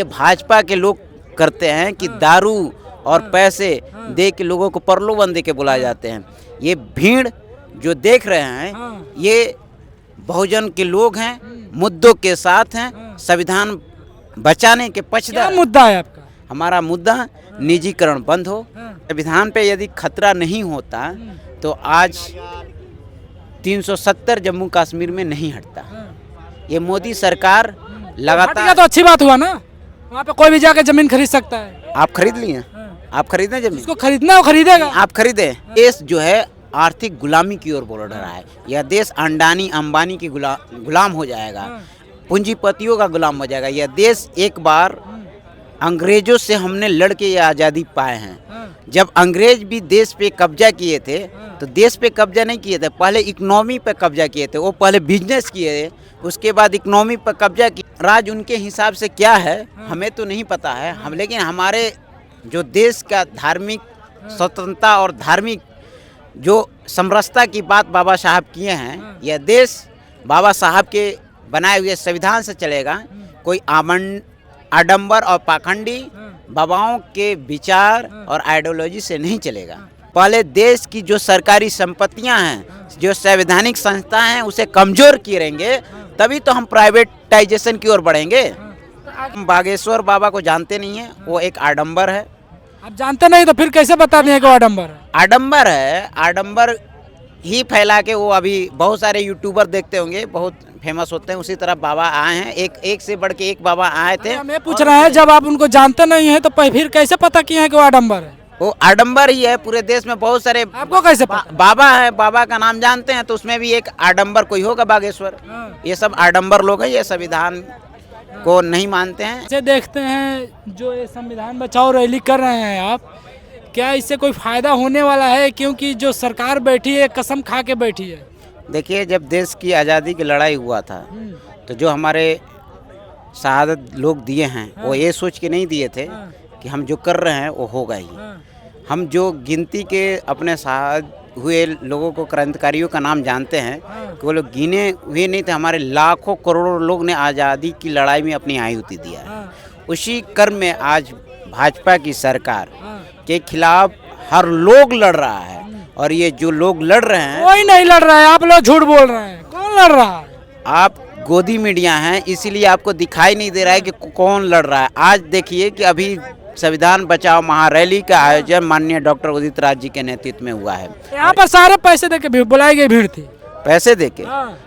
ये भाजपा के लोग करते हैं कि दारू और पैसे दे के लोगों को प्रलोभन दे के बुलाए जाते हैं। ये भीड़ जो देख रहे हैं ये बहुजन के लोग हैं, मुद्दों के साथ हैं, संविधान बचाने के पक्षधर। क्या मुद्दा है आपका? हमारा मुद्दा निजीकरण बंद हो। संविधान पे यदि खतरा नहीं होता तो आज 370 जम्मू कश्मीर में नहीं हटता। ये मोदी सरकार हट लगातार। गया तो अच्छी बात हुआ ना, वहाँ पे कोई भी जाके जमीन खरीद सकता है। आप खरीद लिए? आप खरीदें जमीन? इसको खरीदना हो खरीदेगा। आप खरीदे। देश जो है आर्थिक गुलामी की ओर बढ़ रहा है। यह देश अंडानी अंबानी की गुलाम हो जाएगा, पूंजीपतियों का गुलाम हो जाएगा। यह देश एक बार अंग्रेजों से हमने लड़ के ये आज़ादी पाए हैं। जब अंग्रेज भी देश पे कब्जा किए थे तो देश पे कब्जा नहीं किए थे, पहले इकोनॉमी पे कब्जा किए थे। वो पहले बिजनेस किए थे, उसके बाद इकोनॉमी पर कब्जा किया। राज उनके हिसाब से क्या है हमें तो नहीं पता है हम, लेकिन हमारे जो देश का धार्मिक स्वतंत्रता और धार्मिक जो समरसता की बात बाबा साहब किए हैं, यह देश बाबा साहब के बनाए हुए संविधान से चलेगा। कोई आडंबर और पाखंडी बाबाओं के विचार और आइडियोलॉजी से नहीं चलेगा। पहले देश की जो सरकारी संपत्तियां हैं, जो संवैधानिक संस्था हैं, उसे कमजोर करेंगे तभी तो हम प्राइवेटाइजेशन की ओर बढ़ेंगे। हम बागेश्वर बाबा को जानते नहीं हैं, वो एक आडंबर है। आप जानते नहीं तो फिर कैसे बता दिए कि वो आडंबर है? आडंबर है, आडंबर ही फैला के वो अभी बहुत सारे यूट्यूबर देखते होंगे, बहुत फेमस होते हैं। उसी तरह बाबा आए हैं, एक से बढ़ के एक बाबा आए थे। हमें पूछ रहा है जब आप उनको जानते नहीं है तो फिर कैसे पता किए हैं कि वो आडंबर है? वो आडंबर ही है। पूरे देश में बहुत सारे आपको कैसे पता? बाबा है, बाबा का नाम जानते हैं तो उसमें भी एक आडंबर कोई होगा बागेश्वर। ये सब आडंबर लोग हैं, ये संविधान को नहीं मानते हैं। ऐसे देखते हैं जो ये संविधान बचाओ रैली कर रहे हैं आप, क्या इससे कोई फायदा होने वाला है? क्योंकि जो सरकार बैठी है कसम खा के बैठी है। देखिए, जब देश की आज़ादी की लड़ाई हुआ था तो जो हमारे शहादत लोग दिए हैं वो ये सोच के नहीं दिए थे कि हम जो कर रहे हैं वो होगा ही। हम जो गिनती के अपने शहादत हुए लोगों को, क्रांतिकारियों का नाम जानते हैं कि वो लोग गिने हुए नहीं थे। हमारे लाखों करोड़ों लोग ने आज़ादी की लड़ाई में अपनी आहुति दिया है। उसी क्रम में आज भाजपा की सरकार के खिलाफ हर लोग लड़ रहा है। और ये जो लोग लड़ रहे हैं, कोई नहीं लड़ रहा है, आप लोग झूठ बोल रहे हैं। कौन लड़ रहा है? आप गोदी मीडिया हैं, इसीलिए आपको दिखाई नहीं दे रहा है कि कौन लड़ रहा है। आज देखिए कि अभी संविधान बचाओ महारैली का आयोजन माननीय डॉक्टर उदित राज जी के नेतृत्व में हुआ है। यहाँ पर सारे पैसे दे के बुलाई गई भीड़ थी। पैसे देके,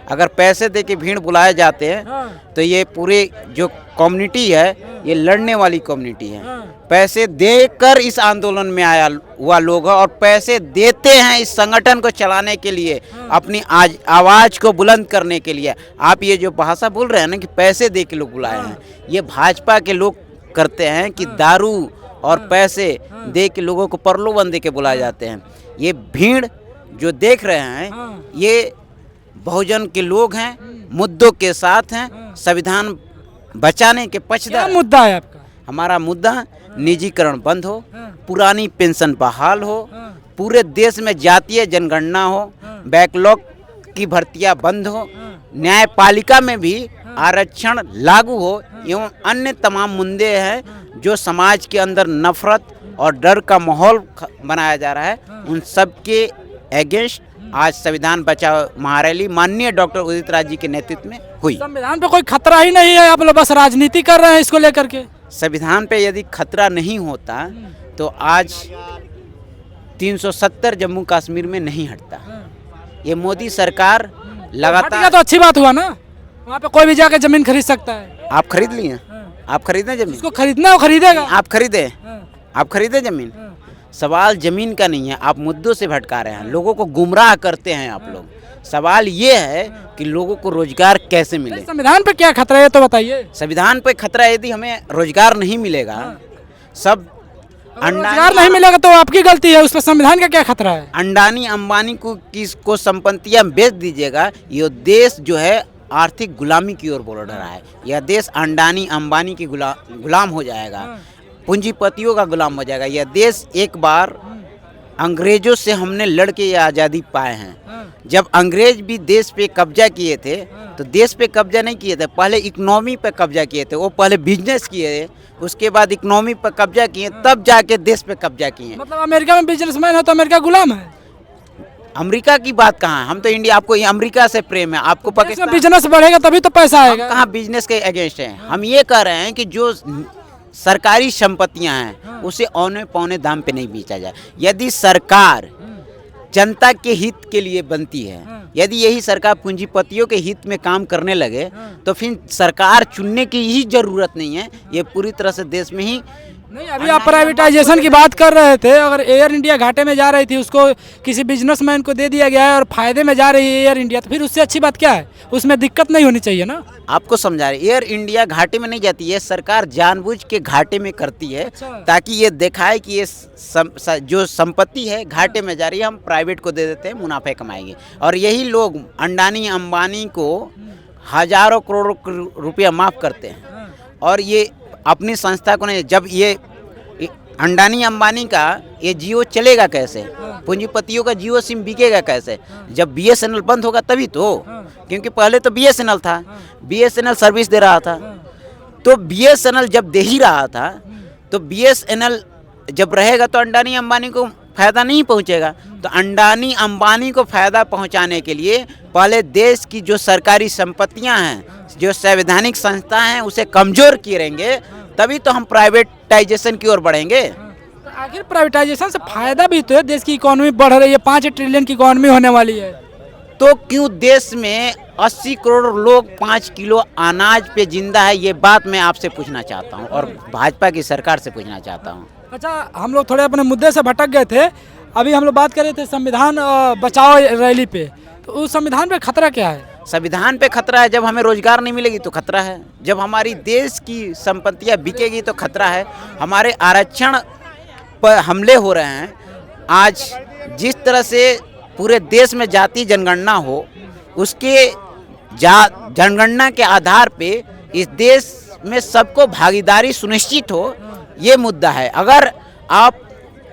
अगर पैसे देके भीड़ बुलाए जाते हैं तो ये पूरे जो कम्युनिटी है ये लड़ने वाली कम्युनिटी है। पैसे देकर इस आंदोलन में आया हुआ लोग है और पैसे देते हैं इस संगठन को चलाने के लिए, अपनी आवाज़ को बुलंद करने के लिए। आप ये जो भाषा बोल रहे हैं ना कि पैसे दे के लोग बुलाए हैं, ये भाजपा के लोग करते हैं कि दारू और पैसे दे के लोगों को प्रलोभन दे के बुलाए जाते हैं। ये भीड़ जो देख रहे हैं ये बहुजन के लोग हैं, मुद्दों के साथ हैं, संविधान बचाने के पक्षधर। क्या मुद्दा है आपका? हमारा मुद्दा निजीकरण बंद हो, पुरानी पेंशन बहाल हो, पूरे देश में जातीय जनगणना हो, बैकलॉग की भर्तियां बंद हो, न्यायपालिका में भी आरक्षण लागू हो, एवं अन्य तमाम मुद्दे हैं जो समाज के अंदर नफरत और डर का माहौल बनाया जा रहा है, उन सब के अगेंस्ट आज संविधान बचाओ महारैली माननीय डॉक्टर उदित राज जी के नेतृत्व में हुई। संविधान पे कोई खतरा ही नहीं है, आप लोग बस राजनीति कर रहे हैं इसको लेकर के। संविधान पे यदि खतरा नहीं होता तो आज 370 जम्मू कश्मीर में नहीं हटता। ये मोदी सरकार हट लगातार। गया तो अच्छी बात हुआ ना, वहाँ पे कोई भी जाके जमीन खरीद सकता है। आप खरीद लिए? आप खरीदें जमीन? इसको खरीदना हो खरीदेगा। आप खरीदे? आप खरीदे जमीन? सवाल जमीन का नहीं है, आप मुद्दों से भटका रहे हैं, लोगों को गुमराह करते हैं आप लोग। सवाल ये है कि लोगों को रोजगार कैसे मिले। संविधान पे क्या खतरा है तो बताइए। संविधान पे खतरा यदि हमें रोजगार नहीं मिलेगा, सब रोजगार नहीं मिलेगा तो आपकी गलती है, उस पर संविधान का क्या खतरा है? अंडानी अंबानी को संपत्तियां बेच दीजिएगा, ये देश जो है आर्थिक गुलामी की ओर बढ़ रहा है। यह देश अंडानी अंबानी की गुलाम हो जाएगा, पूंजीपतियों का गुलाम हो जाएगा। यह देश एक बार अंग्रेजों से हमने लड़ के ये आज़ादी पाए हैं। जब अंग्रेज भी देश पे कब्जा किए थे तो देश पे कब्जा नहीं किए थे, पहले इकोनॉमी पे कब्जा किए थे। वो पहले बिजनेस किए थे, उसके बाद इकोनॉमी पर कब्जा किए, तब जाके देश पे कब्जा किए। मतलब अमेरिका में बिजनेसमैन है तो अमेरिका गुलाम है। अमेरिका की बात कहाँ है, हम तो इंडिया, आपको अमेरिका से प्रेम है, आपको देश में पाकिस्तान, बिजनेस बढ़ेगा तभी तो पैसा हम आएगा। कहाँ बिजनेस के अगेंस्ट हैं। हम ये कह रहे हैं कि जो सरकारी संपत्तियां हैं उसे औने पौने दाम पे नहीं बेचा जाए। यदि सरकार जनता के हित के लिए बनती है, यदि यही सरकार पूंजीपतियों के हित में काम करने लगे तो फिर सरकार चुनने की ही जरूरत नहीं है। ये पूरी तरह से देश में ही नहीं, अभी आप प्राइवेटाइजेशन की बात कर रहे थे। अगर एयर इंडिया घाटे में जा रही थी, उसको किसी बिजनेसमैन को दे दिया गया है और फायदे में जा रही है एयर इंडिया, तो फिर उससे अच्छी बात क्या है? उसमें दिक्कत नहीं होनी चाहिए ना। आपको समझा रहे, एयर इंडिया घाटे में नहीं जाती है, सरकार जानबूझ के घाटे में करती है ताकि ये दिखाए कि ये जो संपत्ति है घाटे में जा रही है, हम प्राइवेट को दे देते हैं, मुनाफे कमाएंगे। और यही लोग अंडानी अंबानी को हजारों करोड़ रुपया माफ़ करते हैं और ये अपनी संस्था को नहीं। जब ये अंडानी अंबानी का ये जियो चलेगा कैसे, पूंजीपतियों का जियो सिम बिकेगा कैसे? जब बीएसएनएल बंद होगा तभी तो, क्योंकि पहले तो बीएसएनएल था, बीएसएनएल सर्विस दे रहा था। तो बीएसएनएल जब दे ही रहा था तो बीएसएनएल जब रहेगा तो अंडानी अंबानी को फ़ायदा नहीं पहुंचेगा। तो अंडानी अंबानी को फ़ायदा पहुंचाने के लिए पहले देश की जो सरकारी संपत्तियां हैं, जो संवैधानिक संस्था हैं, उसे कमज़ोर करेंगे, तभी तो हम प्राइवेटाइजेशन की ओर बढ़ेंगे। तो आखिर प्राइवेटाइजेशन से फायदा भी तो है, देश की इकोनॉमी बढ़ रही है, 5 ट्रिलियन की इकोनॉमी होने वाली है। तो क्यों देश में 80 करोड़ लोग 5 किलो अनाज पे जिंदा है? ये बात मैं आपसे पूछना चाहता हूँ और भाजपा की सरकार से पूछना चाहता हूँ। अच्छा, हम लोग थोड़े अपने मुद्दे से भटक गए थे। अभी हम लोग बात कर रहे थे संविधान बचाओ रैली पे, तो उस संविधान पे खतरा क्या है? संविधान पे खतरा है, जब हमें रोजगार नहीं मिलेगी तो खतरा है, जब हमारी देश की संपत्तियां बिकेगी तो खतरा है, हमारे आरक्षण पर हमले हो रहे हैं। आज जिस तरह से पूरे देश में जाति जनगणना हो, उसके जनगणना के आधार पे इस देश में सबको भागीदारी सुनिश्चित हो, ये मुद्दा है। अगर आप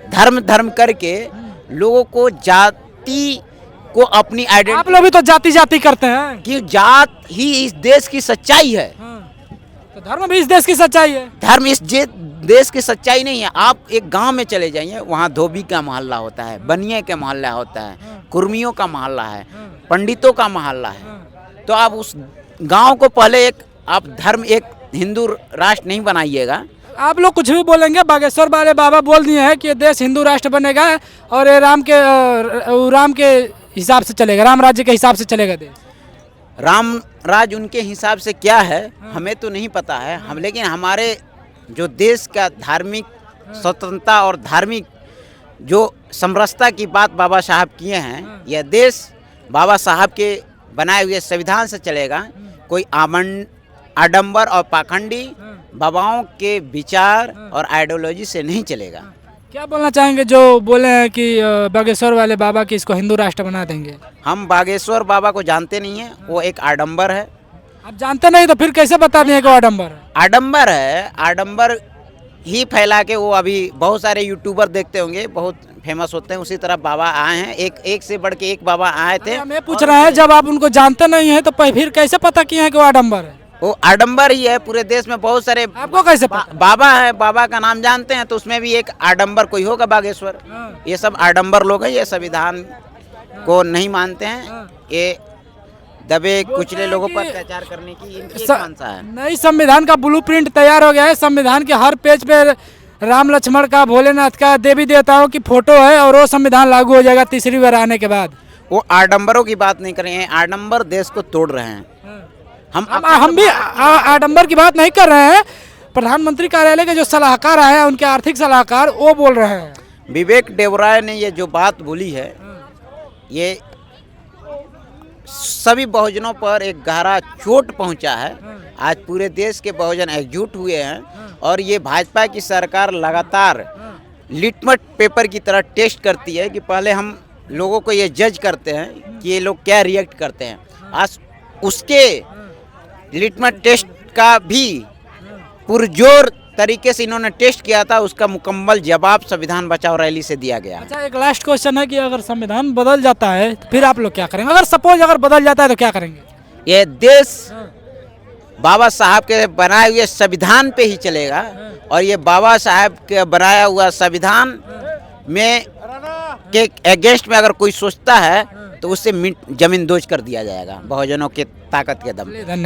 धर्म करके लोगों को जाति को अपनी आइडेंटिटी, आप लोग भी तो जाति जाति करते हैं कि जात ही इस देश की सच्चाई है। तो धर्म भी इस देश की सच्चाई है। धर्म इस देश की सच्चाई नहीं है। आप एक गांव में चले जाइए, वहाँ धोबी का मोहल्ला होता है, बनिए का मोहल्ला होता है, कुर्मियों का मोहल्ला है, पंडितों का मोहल्ला है। तो आप उस गांव को पहले आप धर्म एक हिंदू राष्ट्र नहीं बनाइएगा। आप लोग कुछ भी बोलेंगे, बागेश्वर वाले बाबा बोल दिए हैं कि ये देश हिंदू राष्ट्र बनेगा और ये राम के हिसाब से चलेगा, राम राज्य के हिसाब से चलेगा देश। राम राज उनके हिसाब से क्या है हमें तो नहीं पता है, हम लेकिन हमारे जो देश का धार्मिक स्वतंत्रता और धार्मिक जो समरसता की बात बाबा साहब किए हैं, यह देश बाबा साहब के बनाए हुए संविधान से चलेगा। कोई आडंबर और पाखंडी बाबाओं के विचार और आइडियोलॉजी से नहीं चलेगा। क्या बोलना चाहेंगे जो बोले हैं कि बागेश्वर वाले बाबा की इसको हिंदू राष्ट्र बना देंगे? हम बागेश्वर बाबा को जानते नहीं हैं, वो एक आडंबर है। आप जानते नहीं तो फिर कैसे बता दिए कि वो आडंबर है? आडंबर है, आडंबर ही फैला के वो अभी बहुत सारे यूट्यूबर देखते होंगे, बहुत फेमस होते हैं। उसी तरह बाबा आए हैं, एक से बढ़ के एक बाबा आए थे। हम ये पूछ रहे हैं, जब आप उनको जानते नहीं है तो फिर कैसे पता किए हैं कि वो आडंबर है? वो आडंबर ही है। पूरे देश में बहुत सारे आपको कैसे पता? बाबा है, बाबा का नाम जानते हैं, तो उसमें भी एक आडंबर कोई होगा बागेश्वर। ये सब आडंबर लोग हैं, ये संविधान को नहीं मानते हैं, ये दबे कुचले लोगों पर अत्याचार करने की इनकी मंशा है। नई संविधान का ब्लूप्रिंट तैयार हो गया है। संविधान के हर पेज पे राम लक्ष्मण का, भोलेनाथ का, देवी देवताओं की फोटो है और वो संविधान लागू हो जाएगा तीसरी बार आने के बाद। वो आडंबरों की बात नहीं कर रहे हैं, आडंबर देश को तोड़ रहे हैं। हम भी आडंबर की बात नहीं कर रहे हैं। प्रधानमंत्री कार्यालय के जो सलाहकार आए, उनके आर्थिक सलाहकार, वो बोल रहे हैं। विवेक देवराय ने ये जो बात बोली है, ये सभी बहुजनों पर एक गहरा चोट पहुंचा है। आज पूरे देश के बहुजन एकजुट हुए हैं और ये भाजपा की सरकार लगातार लिटमस पेपर की तरह टेस्ट करती है कि पहले हम लोगों को ये जज करते हैं कि ये लोग क्या रिएक्ट करते हैं। आज उसके लिटमस टेस्ट का भी पुरजोर तरीके से इन्होंने टेस्ट किया था, उसका मुकम्मल जवाब संविधान बचाओ रैली से दिया गया। अच्छा, एक लास्ट क्वेश्चन है कि अगर संविधान बदल जाता है तो फिर आप लोग क्या करेंगे? अगर सपोज अगर बदल जाता है तो क्या करेंगे? ये देश बाबा साहब के बनाए हुए संविधान पे ही चलेगा। और ये बाबा साहब के बनाया हुआ संविधान में के अगेंस्ट में अगर कोई सोचता है तो उससे जमीन दोज कर दिया जाएगा बहुजनों के ताकत के दम पे। धन्यवाद।